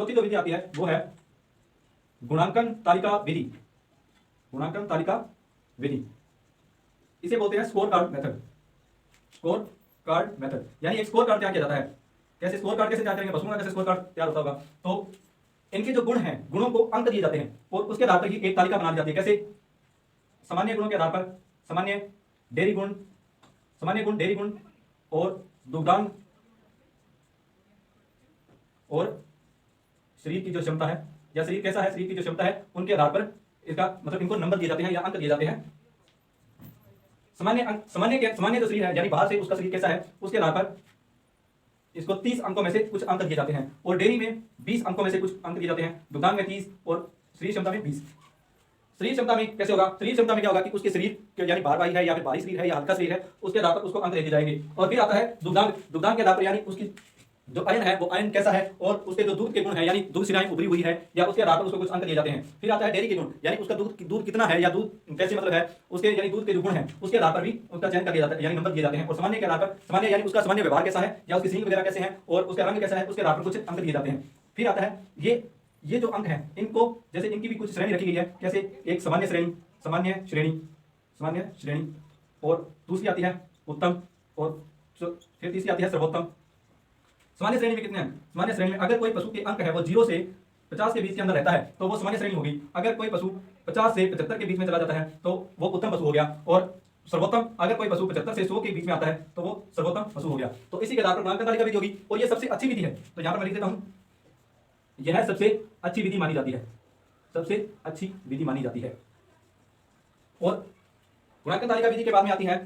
चौथी जो विधि आती है वो है गुणांकन तालिका विधि। गुणांकन तालिका विधि, इसे बोलते हैं score card method. Score card method यानी एक स्कोर कार्ड तैयार किया जाता है। कैसे स्कोर कार्ड कैसे तैयार करेंगे, पशुओं का कैसे स्कोर कार्ड तैयार होता होगा। तो इनके जो गुण हैं, गुणों को अंक दिए जाते हैं और उसके आधार पर ही एक तालिका बना दी जाती है। कैसे, सामान्य गुणों के आधार पर सामान्य डेयरी गुण, सामान्य गुण डेयरी गुण और दुग्धांग और शरीर की जो क्षमता है या शरीर कैसा है, शरीर की जो क्षमता है, उनके आधार पर इसका मतलब इनको नंबर दिए जाते हैं या अंक दिए जाते हैं। सामान्य जो शरीर है यानी बाहर से उसका शरीर कैसा है, उसके आधार पर इसको 30 अंकों में से कुछ अंक दिए जाते हैं और डेयरी में 20 अंकों में से कुछ अंक दिए जाते हैं, दुग्धांग में 30 और शरीर क्षमता में 20। शरीर क्षमता में कैसे होगा, शरीर क्षमता में क्या होगा कि उसके शरीर यानी भारवाही है या फिर भारी शरीर है या हल्का शरीर है, उसके आधार पर उसको अंक दिए जाएंगे। और फिर आता है दुग्धांग। दुग्धांग के आधार पर यानी उसकी जो आयन है वो आयन कैसा है और उसके जो दूध के गुण है यानी दूध सिराएं उभरी हुई है या उसके आधार पर उसको कुछ अंक दिए जाते हैं। फिर आता है डेयरी के गुण यानी उसका दूध कितना है या दूध कैसे मतलब है, उसके यानी दूध के जो गुण है उसके आधार पर भी उसका चयन कर दिया जाता है यानी नंबर दिए जाते हैं। और सामान्य के आधार पर सामान्य यानी उसका सामान्य व्यवहार कैसा है या उसकी सींग वगैरह कैसे हैं और उसका रंग कैसा है, उसके आधार पर कुछ अंक दिए जाते हैं। फिर आता है ये जो अंक हैं इनको जैसे इनकी भी कुछ श्रेणी रखी गई है। कैसे, एक सामान्य श्रेणी, सामान्य श्रेणी, सामान्य श्रेणी और दूसरी आती है उत्तम और फिर तीसरी आती है सर्वोत्तम। सामान्य श्रेणी में कितने हैं, सामान्य श्रेणी में अगर कोई पशु के अंक है वो 0 से 50 के बीच के अंदर रहता है तो वो सामान्य श्रेणी होगी। अगर कोई पशु 50 से 75 के बीच में चला जाता है तो वो उत्तम पशु हो गया। और सर्वोत्तम, अगर कोई पशु 75 से 100 के बीच में आता है तो वो सर्वोत्तम पशु हो गया। तो इसी के आधार पर गुणांकन तालिका विधि होगी और ये सबसे अच्छी विधि है। तो यहां पर मैं लिख देता हूं, यह सबसे अच्छी विधि मानी जाती है, सबसे अच्छी विधि मानी जाती है। और गुणांकन तालिका विधि के बाद में आती है